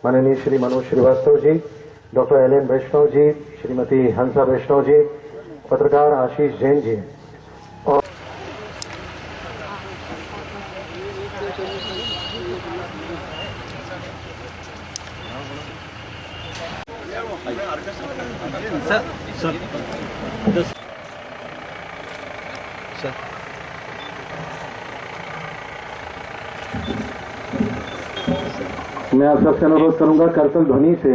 माननीय Shri Manoj Srivastava ji, doctor L N वैष्णव जी, श्रीमती हंसा वैष्णव जी, पत्रकार आशीष जैन जी और मैं आप सबसे अनुरोध करूंगा करतल ध्वनि से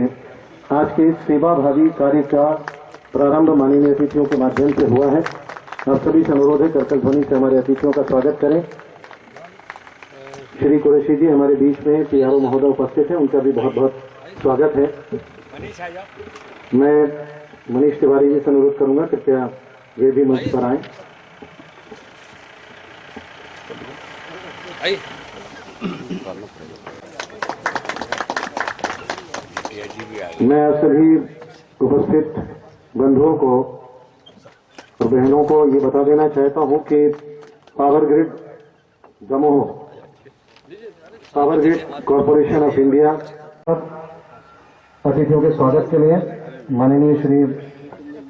आज के इस सेवा भावी कार्य का प्रारंभ माननीय अतिथियों के माध्यम से हुआ है। आप सभी से अनुरोध है करतल ध्वनि से हमारे अतिथियों का स्वागत करें। श्री कुरैशी जी हमारे बीच में पीआरओ महोदय उपस्थित हैं, उनका भी बहुत बहुत स्वागत है। मैं मनीष तिवारी जी से अनुरोध करूंगा कृपया वे भी मंच पर आए। मैं आप सभी उपस्थित बंधुओं को और बहनों को ये बता देना चाहता हूं कि power grid Damoh, power grid corporation of India अतिथियों के स्वागत के लिए माननीय श्री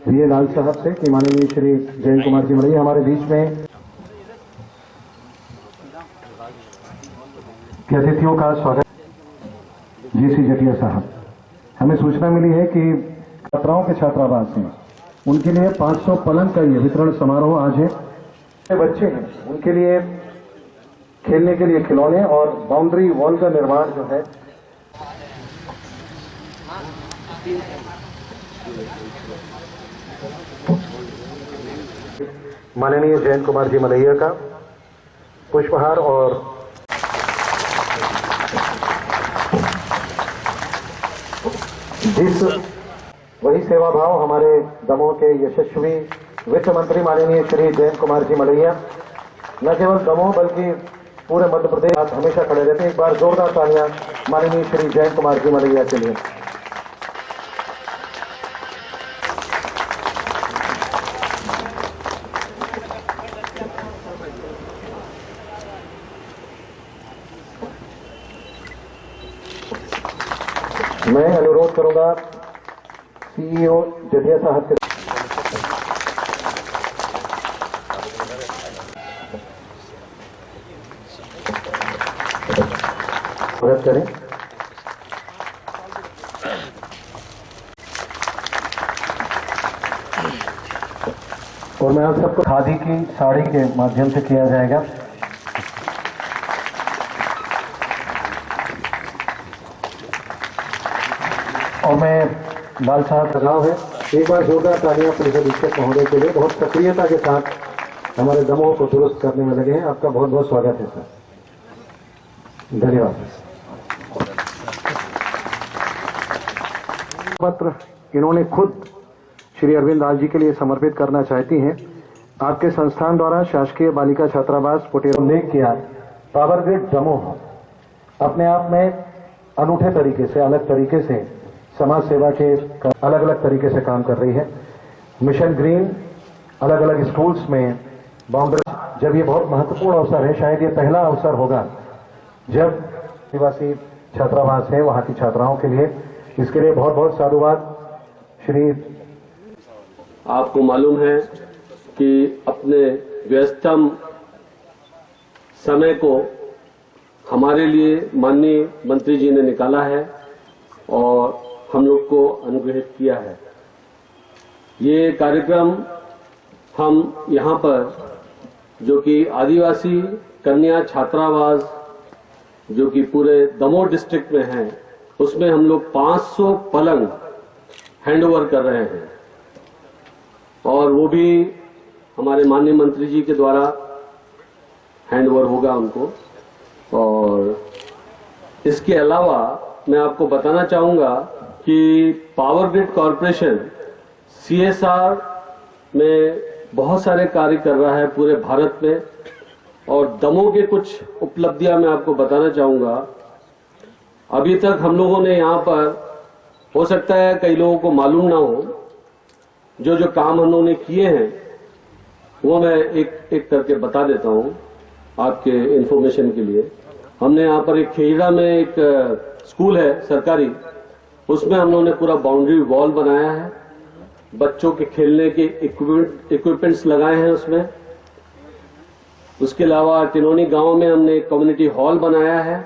वी लाल साहब से कि माननीय श्री जयंत कुमार जी मलैया हमारे बीच में के अतिथियों का स्वागत। जीसी जटिया साहब, हमें सूचना मिली है कि छात्राओं के छात्रावास हैं, उनके लिए 500 पलंग का ये वितरण समारोह आज है। बच्चे हैं उनके लिए खेलने के लिए खिलौने और बाउंड्री वॉल का निर्माण जो है माननीय जयंत कुमार जी मलैया का पुष्पहार और वही सेवा भाव हमारे दमोह के यशस्वी वित्त मंत्री माननीय श्री जयंत कुमार जी मलैया न केवल दमोह बल्कि पूरे मध्य प्रदेश हमेशा खड़े रहते हैं। एक बार जोरदार तालियां माननीय श्री जयंत कुमार जी मलैया के लिए। मैं अनुरोध करूंगा सीईओ जटिया साहब से स्वागत करें। और मैं आप सबको खादी की साड़ी के माध्यम से किया जाएगा। और मैं लाल साहब सगाव है, एक बार जोरदार तालियां परिषद अधीक्षक महोदय के लिए, बहुत सक्रियता के साथ हमारे दमोह को दुरुस्त करने में लगे हैं। आपका बहुत बहुत स्वागत है सर, धन्यवाद। पत्र इन्होंने खुद श्री अरविंद दास जी के लिए समर्पित करना चाहती हैं। आपके संस्थान द्वारा शासकीय बालिका छात्रावास पोटेर उल्लेख किया। पावर ग्रिड दमोह अपने आप में अनूठे तरीके से, अलग तरीके से समाज सेवा के अलग अलग तरीके से काम कर रही है। मिशन ग्रीन अलग अलग स्कूल्स में बाउंड्री, जब ये बहुत महत्वपूर्ण अवसर है, शायद ये पहला अवसर होगा जब आदिवासी छात्रावास है वहां की छात्राओं के लिए, इसके लिए बहुत बहुत साधुवाद। श्री आपको मालूम है कि अपने व्यस्तम समय को हमारे लिए माननीय मंत्री जी ने निकाला है और हम लोग को अनुग्रहित किया है। ये कार्यक्रम हम यहाँ पर जो कि आदिवासी कन्या छात्रावास जो कि पूरे दमोह डिस्ट्रिक्ट में है, उसमें हम लोग 500 पलंग हैंडओवर कर रहे हैं और वो भी हमारे माननीय मंत्री जी के द्वारा हैंडओवर होगा उनको। और इसके अलावा मैं आपको बताना चाहूंगा कि पावर ग्रिड कॉरपोरेशन CSR में बहुत सारे कार्य कर रहा है पूरे भारत में, और दमोह के कुछ उपलब्धियां मैं आपको बताना चाहूंगा। अभी तक हम लोगों ने यहाँ पर, हो सकता है कई लोगों को मालूम ना हो, जो जो काम हम लोगों ने किए हैं वो मैं एक एक करके बता देता हूँ आपके इंफॉर्मेशन के लिए। हमने यहाँ पर एक खेड़ा में एक स्कूल है सरकारी, उसमें हम लोगों ने पूरा बाउंड्री वॉल बनाया है, बच्चों के खेलने के इक्विपमेंट्स लगाए हैं उसमें। उसके अलावा टिनोनी गांव में हमने एक कम्युनिटी हॉल बनाया है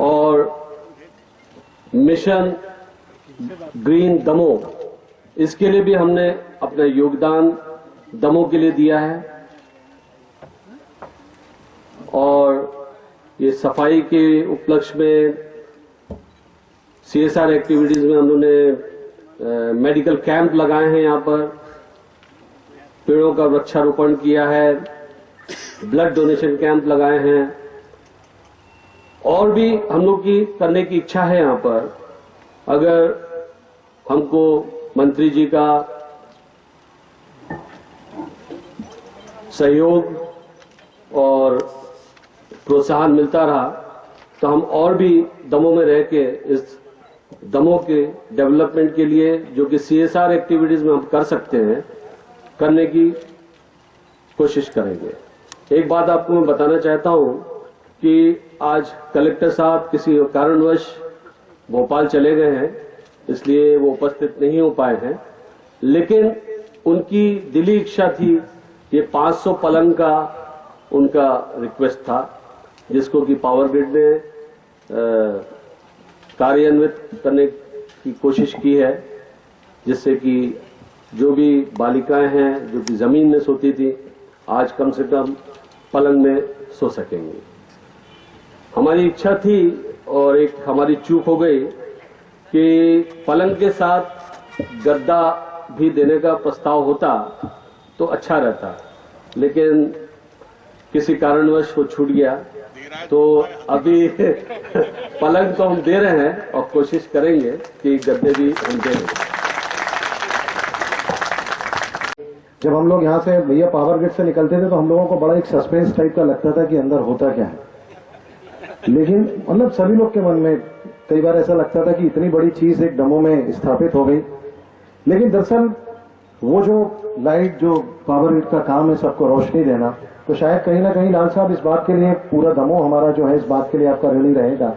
और मिशन ग्रीन दमोह, इसके लिए भी हमने अपना योगदान दमोह के लिए दिया है। और ये सफाई के उपलक्ष्य में CSR एक्टिविटीज में हम लोगों ने मेडिकल कैंप लगाए हैं, यहाँ पर पेड़ों का वृक्षारोपण किया है, ब्लड डोनेशन कैंप लगाए हैं, और भी हम लोग की करने की इच्छा है। यहाँ पर अगर हमको मंत्री जी का सहयोग और प्रोत्साहन मिलता रहा तो हम और भी दमोह में रह के इस दमोह के डेवलपमेंट के लिए जो कि CSR एक्टिविटीज में हम कर सकते हैं, करने की कोशिश करेंगे। एक बात आपको मैं बताना चाहता हूं कि आज कलेक्टर साहब किसी कारणवश भोपाल चले गए हैं, इसलिए वो उपस्थित नहीं हो पाए हैं, लेकिन उनकी दिली इच्छा थी, ये 500 पलंग का उनका रिक्वेस्ट था, जिसको कि पावर ग्रिड ने कार्यान्वित करने की कोशिश की है, जिससे कि जो भी बालिकाएं हैं जो कि जमीन में सोती थी, आज कम से कम पलंग में सो सकेंगी। हमारी इच्छा थी और एक हमारी चूक हो गई कि पलंग के साथ गद्दा भी देने का प्रस्ताव होता तो अच्छा रहता, लेकिन किसी कारणवश वो छूट गया। तो अभी पलंग तो हम दे रहे हैं और कोशिश करेंगे कि गद्दे भी हम दे दें। जब हम लोग यहाँ से भैया पावर ग्रिड से निकलते थे तो हम लोगों को बड़ा एक सस्पेंस टाइप का लगता था कि अंदर होता क्या है, लेकिन मतलब सभी लोग के मन में कई बार ऐसा लगता था कि इतनी बड़ी चीज एक दमोह में स्थापित हो गई। लेकिन दरअसल वो जो लाइट, जो पावर ग्रिड का काम है सबको रोशनी देना, तो शायद कहीं ना कहीं लाल साहब इस बात के लिए, पूरा दमोह हमारा जो है इस बात के लिए आपका ऋणी रहेगा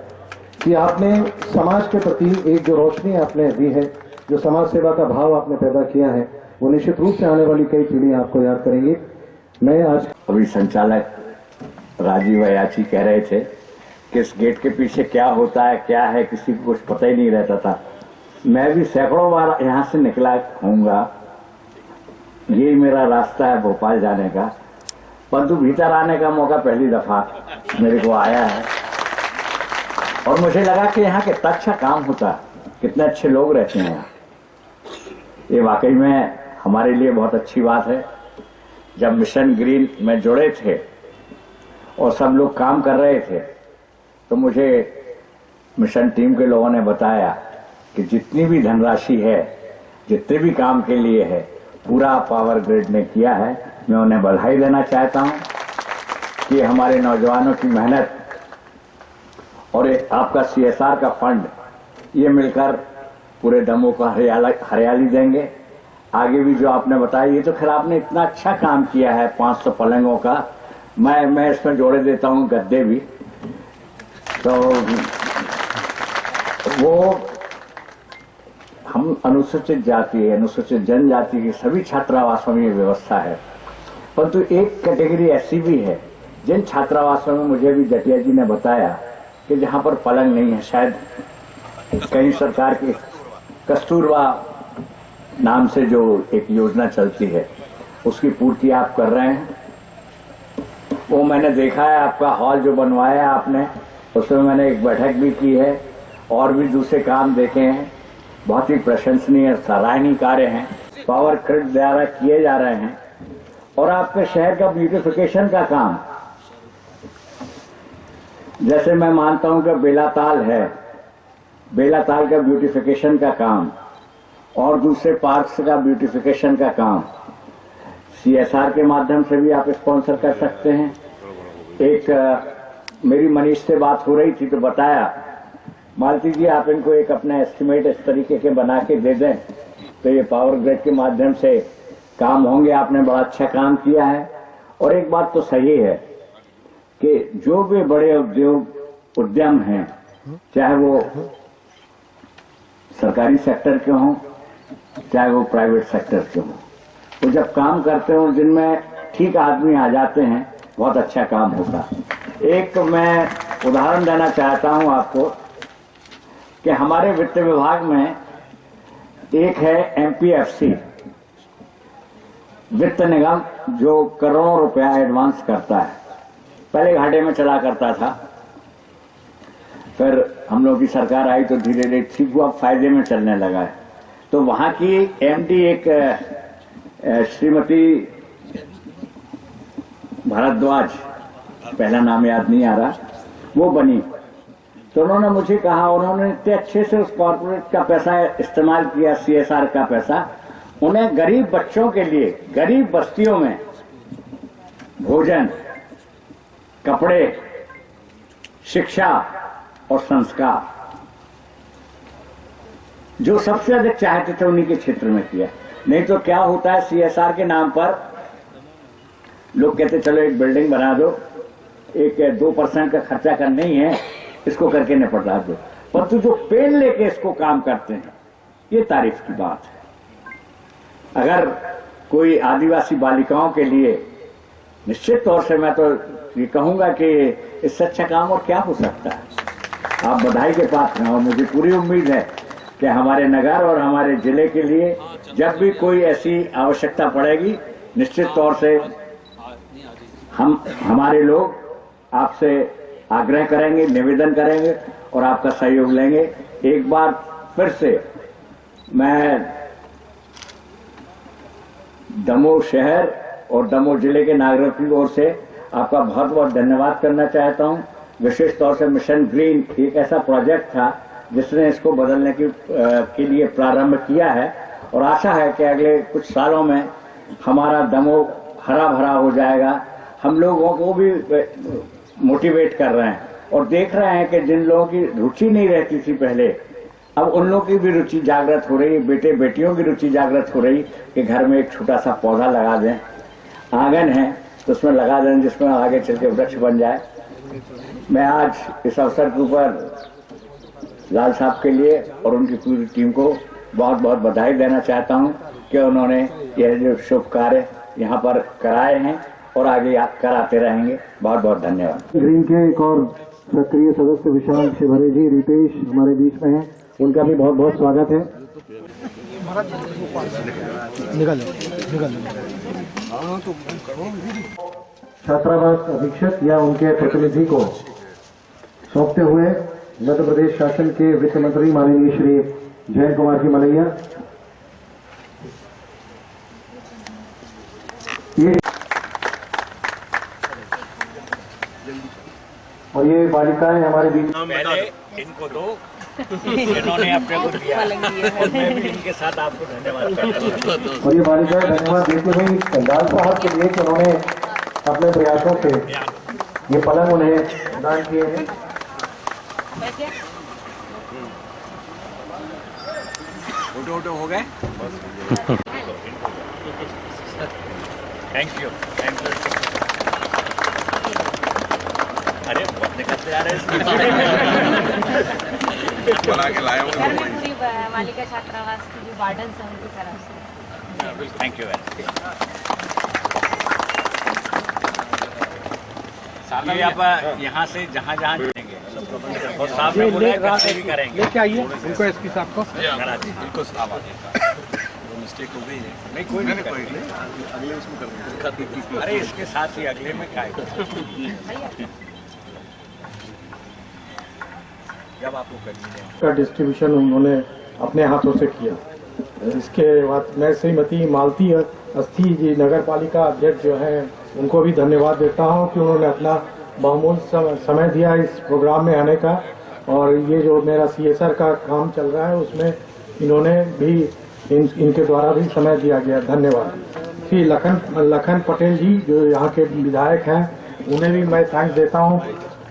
कि आपने समाज के प्रति एक जो रोशनी आपने दी है, जो समाज सेवा का भाव आपने पैदा किया है, वो निश्चित रूप से आने वाली कई पीढ़ियां आपको याद करेंगी। मैं आज अभी संचालक राजीव अयाची कह रहे थे कि इस गेट के पीछे क्या होता है, क्या है, किसी को कुछ पता ही नहीं रहता था। मैं भी सैकड़ों बार यहाँ से निकला होऊंगा, ये मेरा रास्ता है भोपाल जाने का, परंतु भीतर आने का मौका पहली दफा मेरे को आया है और मुझे लगा कि यहाँ कितना अच्छा काम होता है, कितने अच्छे लोग रहते हैं यहाँ। ये वाकई में हमारे लिए बहुत अच्छी बात है। जब मिशन ग्रीन में जुड़े थे और सब लोग काम कर रहे थे तो मुझे मिशन टीम के लोगों ने बताया कि जितनी भी धनराशि है, जितने भी काम के लिए है, पूरा पावर ग्रिड ने किया है। मैं उन्हें बधाई देना चाहता हूं कि हमारे नौजवानों की मेहनत और आपका CSR का फंड, ये मिलकर पूरे दमोह को हरियाली देंगे। आगे भी जो आपने बताया, ये तो खैर आपने इतना अच्छा काम किया है 500 पलंगों का, मैं इसमें जोड़े देता हूं गद्दे भी। तो वो हम अनुसूचित जाति, अनुसूचित जनजाति की सभी छात्रावासों में ये व्यवस्था है, परंतु एक कैटेगरी ऐसी भी है जिन छात्रावासों में मुझे भी जटिया जी ने बताया कि जहां पर पलंग नहीं है, शायद कहीं सरकार की कस्तूरबा नाम से जो एक योजना चलती है उसकी पूर्ति आप कर रहे हैं। वो मैंने देखा है, आपका हॉल जो बनवाया है आपने, उसमें मैंने एक बैठक भी की है और भी दूसरे काम देखे हैं। बहुत ही प्रशंसनीय, सराहनीय कार्य हैं, पावर ग्रिड द्वारा किए जा रहे हैं। और आपके शहर का ब्यूटिफिकेशन का काम, जैसे मैं मानता हूं कि बेलाताल है, बेलाताल का ब्यूटिफिकेशन का काम और दूसरे पार्क्स का ब्यूटिफिकेशन का काम CSR के माध्यम से भी आप स्पॉन्सर कर सकते हैं। एक मेरी मनीष से बात हो रही थी तो बताया, मालती जी आप इनको एक अपना एस्टिमेट इस तरीके के बना के दे दें तो ये पावर ग्रिड के माध्यम से काम होंगे। आपने बड़ा अच्छा काम किया है। और एक बात तो सही है कि जो भी बड़े उद्योग उद्यम हैं, चाहे वो सरकारी सेक्टर के हों चाहे वो प्राइवेट सेक्टर के हों, वो जब काम करते हो जिनमें ठीक आदमी आ जाते हैं, बहुत अच्छा काम होगा। एक मैं उदाहरण देना चाहता हूं आपको कि हमारे वित्त विभाग में एक है एमपीएफसी वित्त निगम, जो करोड़ों रुपया एडवांस करता है। पहले घाटे में चला करता था, फिर हम लोग की सरकार आई तो धीरे धीरे ठीक हुआ, फायदे में चलने लगा है। तो वहां की एमडी एक श्रीमती भारद्वाज, पहला नाम याद नहीं आ रहा, वो बनी। तो उन्होंने मुझे कहा, उन्होंने इतने अच्छे से उस कॉर्पोरेट का पैसा इस्तेमाल किया, सीएसआर का पैसा, उन्हें गरीब बच्चों के लिए गरीब बस्तियों में भोजन, कपड़े, शिक्षा और संस्कार, जो सबसे अधिक चाहते थे उन्हीं के क्षेत्र में किया। नहीं तो क्या होता है, सीएसआर के नाम पर लोग कहते चलो एक बिल्डिंग बना दो, एक 2% का खर्चा करना ही है, इसको करके निपटा दो, परंतु जो पेन लेके इसको काम करते हैं, ये तारीफ की बात है। अगर कोई आदिवासी बालिकाओं के लिए, निश्चित तौर से मैं तो ये कहूंगा कि इससे अच्छा काम और क्या हो सकता है। आप बधाई के पात्र हैं और मुझे पूरी उम्मीद है कि हमारे नगर और हमारे जिले के लिए जब भी कोई ऐसी आवश्यकता पड़ेगी, निश्चित तौर से हमारे लोग आपसे आग्रह करेंगे, निवेदन करेंगे और आपका सहयोग लेंगे। एक बार फिर से मैं दमोह शहर और दमोह जिले के नागरिकों की ओर से आपका बहुत बहुत धन्यवाद करना चाहता हूं। विशेष तौर से मिशन ग्रीन एक ऐसा प्रोजेक्ट था जिसने इसको बदलने के लिए प्रारंभ किया है, और आशा है कि अगले कुछ सालों में हमारा दमोह हरा भरा हो जाएगा। हम लोगों को भी मोटिवेट कर रहे हैं और देख रहे हैं कि जिन लोगों की रुचि नहीं रहती थी पहले, अब उन लोगों की भी रुचि जागृत हो रही है, बेटे बेटियों की रुचि जागृत हो रही कि घर में एक छोटा सा पौधा लगा दें, आंगन है तो उसमें लगा दें जिसमें आगे चल के वृक्ष बन जाए। मैं आज इस अवसर के ऊपर लाल साहब के लिए और उनकी पूरी टीम को बहुत बहुत बधाई देना चाहता हूं कि उन्होंने यह जो शुभ कार्य यहाँ पर कराए हैं और आगे कराते रहेंगे। बहुत बहुत धन्यवाद। ग्रीन के एक और सक्रिय सदस्य विशाल शिवरे जी, रितेश हमारे बीच में हैं, उनका भी बहुत बहुत स्वागत है। छात्रावास अधीक्षक या उनके प्रतिनिधि को सौंपते हुए मध्य प्रदेश शासन के वित्त मंत्री माननीय श्री जयंत कुमार जी मलैया, और ये बालिकाएं हमारे बीच पहले इनको दो, इन्होंने अपने को दिया और मैं भी इनके साथ आपको धन्यवाद करता हूं। और ये बालिकाएं धन्यवाद देते हुए लाल साहब के लिए कि उन्होंने अपने प्रयासों से ये पलंग उन्हें प्रदान किए हैं। फोटो हो गए? Thank you. अरे बहुत निकलते जा रहे हैं बना के लाया हूँ बालिका छात्रावास की जो वार्डन है उनकी तरफ से। Thank you. ये आप यहाँ से जहाँ जहाँ जाएंगे और साहब ने बोला है भी करेंगे। लेके आइए उनको एसपी साहब को। इनको मिस्टेक हो गई है। नहीं कोई नहीं, अगले उसमें कर देंगे। अरे इसके साथ ही अगले में क्या जब आपको करनी का डिस्ट्रीब्यूशन उन्होंने अपने हाथों से किया। इसके बाद मैं श्रीमती मालती अस्थि जी नगर पालिका अध्यक्ष जो हैं उनको भी धन्यवाद देता हूं कि उन्होंने अपना बहुमूल्य समय दिया इस प्रोग्राम में आने का, और ये जो मेरा सीएसआर का काम चल रहा है उसमें इन्होंने भी इनके द्वारा भी समय दिया गया। धन्यवाद। श्री लखन पटेल जी जो यहाँ के विधायक हैं, उन्हें भी मैं थैंक्स देता हूँ,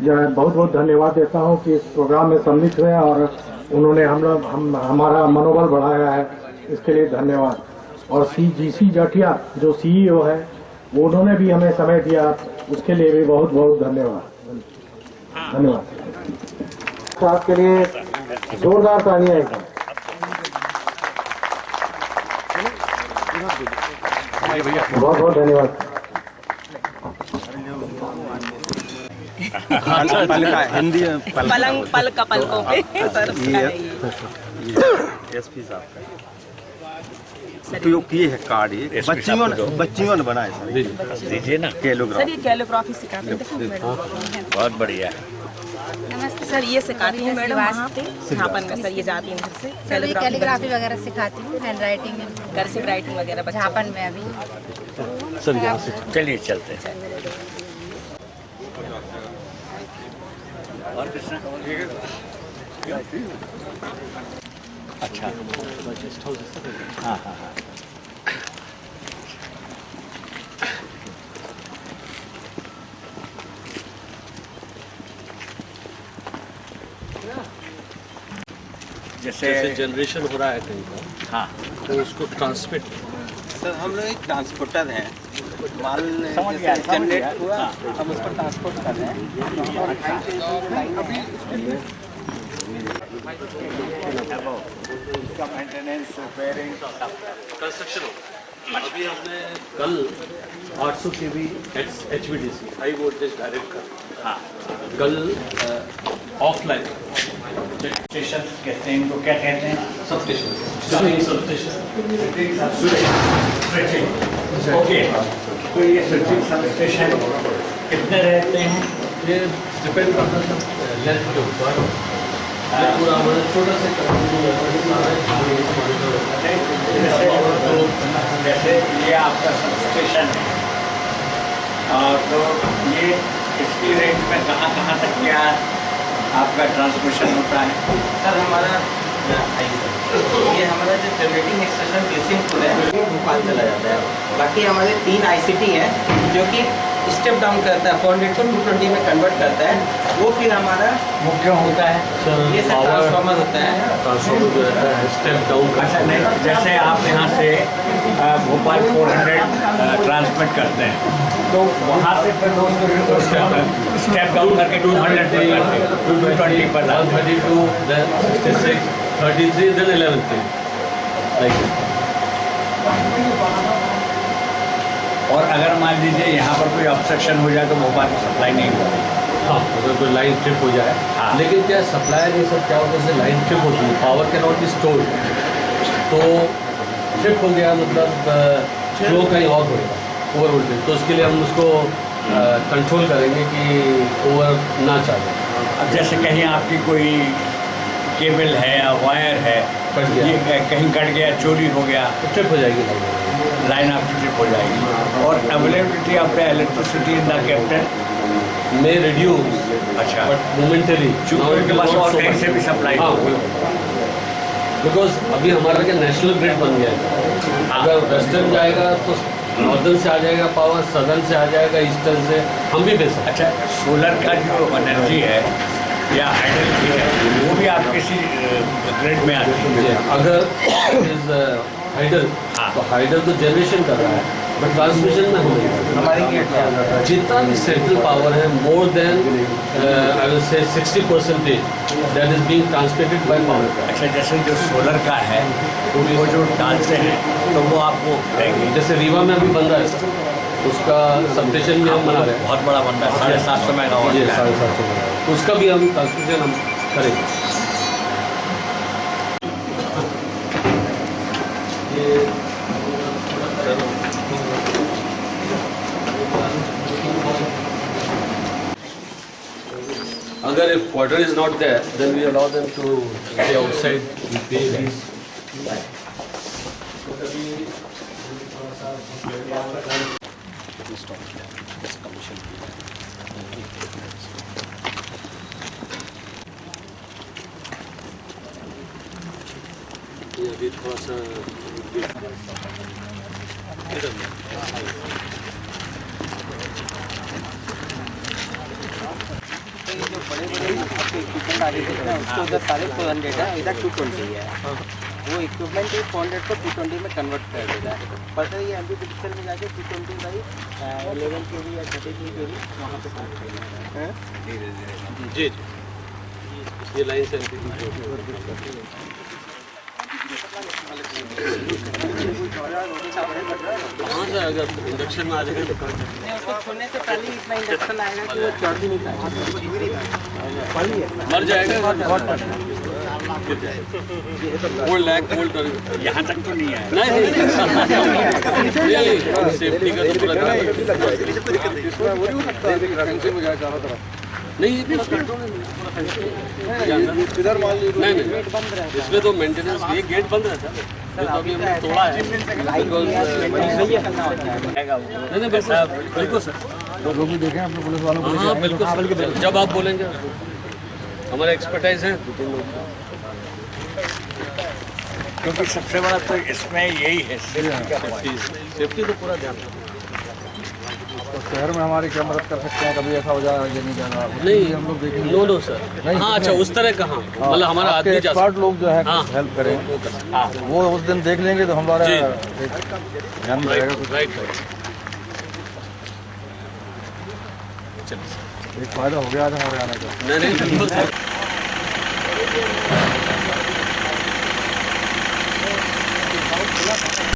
बहुत बहुत धन्यवाद देता हूँ कि इस प्रोग्राम में सम्मिलित हुए और उन्होंने हमारा मनोबल बढ़ाया है, इसके लिए धन्यवाद। और जीसी जाटिया जो सीईओ है, उन्होंने भी हमें समय दिया, उसके लिए भी बहुत बहुत धन्यवाद। साहब के लिए जोरदार तालियां एकदम। बहुत बहुत धन्यवाद। हिंदी पलंग पल का पलकों पे सर उसका है ये। एसपी साहब का उपयोग किए हैं कार्ड ये बच्चियों ने बनाए सर। दीजिए ना। सर ये कैलिग्राफी सिखाते हैं देखो मैडम। बहुत बढ़िया। नमस्ते सर ये सिखाती हूँ मैडम वहाँ पे झापन में। सर ये जाती हैं घर से सर ये कैलीग्राफी वगैरह सिखाती हूँ, हैंड राइटिंग कर्सिव राइटिंग वगैरह बच्चों को। झापन में अभी। सर यहाँ से चलिए चलते हैं। और कृष्णा अच्छा हाँ हाँ हाँ जैसे जनरेशन हो रहा है कहीं पर, हाँ तो उसको ट्रांसमिट सर हम लोग एक ट्रांसपोर्टर हैं। माल समझ गया, जैसे समझ गया। जनरेट हुआ हाँ। हम उसको ट्रांसपोर्ट कर रहे हैं। उसका मेंटेनेंस रिपेयरिंग कंस्ट्रक्शन हो। अभी हमने कल 800 kV HVDC high voltage direct कर, हाँ कल ऑफलाइन स्टेशन कहते हैं इनको, क्या कहते हैं? सब स्टेशन ओके, तो ये स्विचिंग सब स्टेशन कितने रहते हैं? ये डिपेंड करता है लेंथ के ऊपर। ये पूरा हमारा छोटा सा जैसे ये आपका सब स्टेशन है, तो ये इसकी रेंज में कहाँ तक क्या आपका ट्रांसमिशन होता है? सर हमारा ये हमारा जो जनरेटिंग स्टेशन बेसिंगपुर है वो भोपाल चला जाता है। बाकी हमारे 3 ICT हैं जो कि स्टेप डाउन करता है, 400 को 220 में कन्वर्ट करता है। वो फिर हमारा मुख्य होता है ये सब ट्रांसफार्मर होता है। ट्रांसफॉर्मर जो रहता है स्टेप डाउन का। अच्छा नहीं, जैसे आप यहाँ से भोपाल 400 ट्रांसमिट करते हैं, तो वहाँ से फिर वो स्टेप डाउन करके 200 पर करते हैं, 220 पर लाते हैं। 32, then 66, 33, then 11 thing. Like that. और अगर मान लीजिए यहाँ पर कोई ऑब्स्ट्रक्शन हो जाए तो भोपाल की सप्लाई नहीं होगी। हाँ, अगर कोई लाइन ट्रिप हो जाए, हाँ। लेकिन क्या सप्लायर ये सब क्या होता है, जैसे लाइन ट्रिप होती है, power can not be stored, तो ट्रिप हो गया मतलब फ्लो कहीं और होगा ओवर वोल्टेज, तो उसके लिए हम उसको कंट्रोल करेंगे कि ओवर ना चले। अब जैसे कहीं आपकी कोई केबल है या वायर है, कट गया। ये कहीं कट गया, चोरी हो गया, तो ट्रिप हो जाएगी लाइन आपकी ट्रिप हो जाएगी। और availability of the electricity in the capital में रिड्यूस, अच्छा, बट मोमेंटरी उनके पास और कहीं से भी सप्लाई हाँ, बिकॉज अभी हमारा क्या नेशनल ग्रिड बन गया है। अगर वेस्टर्न जाएगा तो नॉर्दर्न से आ जाएगा पावर, सदर्न से आ जाएगा, ईस्टर्न से हम भी दे सकते हैं। अच्छा, सोलर का जो एनर्जी है या एनर्जी है वो भी आप किसी ग्रिड में आती है? अगर इज हाइडल, हाँ। तो हाइडल तो जनरेशन कर रहा है, बट ट्रांसमिशन में हमें हमारी जितना भी सेंट्रल पावर है more then I will say 60% that is being transmitted by power. अच्छा, जैसे जो सोलर का है वो जो डालते हैं तो वो आपको देंगे? जैसे रीवा में अभी बन रहा है, उसका सबस्टेशन में हम बना रहे हैं। बहुत बड़ा बन रहा है, 750 मेगावाट जी, का है। 750, उसका भी हम ट्रांसमिशन हम करेंगे। अगर if water is not there, then we allow them to stay outside. We pay these. ये अभी थोड़ा सा जो बड़े आपके इक्विपमेंट आ रहे थे ना, उसको उधर सारे 400 है, इधर 220 है। वो इक्विपमेंट 400 को 220 में कन्वर्ट कर देगा। पता है ये एमबीपीएस में जाके 220 बाई 11 kV या 30 kV वहाँ पे कन्वर्ट करना है। जी जी ये लाइन से कहाँ से आएगा इंडक्शन में आ जाएगा नहीं, उसको छोड़ने से पहले ही इतना इंडक्शन आएगा कि वो चढ़ भी नहीं पाएगा। मर जाएगा वोल्ट लैक वोल्ट यहाँ तक तो नहीं है नहीं सेफ्टी का तो पूरा नहीं नहीं इसमें तो मेंटेनेंस ये गेट बंद रहता है ये तो अभी हमने तोड़ा है नहीं नहीं बिल्कुल सर लोग भी देखें अपने पुलिस वालों को। हाँ बिल्कुल जब आप बोलेंगे हमारा एक्सपर्टाइज है क्योंकि सबसे बड़ा तो इसमें यही है सेफ्टी तो पूरा ध्यान रखना शहर में हमारी क्या मदद कर सकते हैं, कभी ऐसा हो जाए ये नहीं जाना नहीं हम लोग देखेंगे। नो नो सर हाँ अच्छा उस तरह कहाँ मतलब हमारा आदमी जा एक्सपर्ट लोग जो है हाँ। हेल्प करें, वो उस दिन देख लेंगे तो हमारा जी। ध्यान में रहेगा कुछ। राइट एक फायदा हो गया आज हमारे आने का। नहीं नहीं बिल्कुल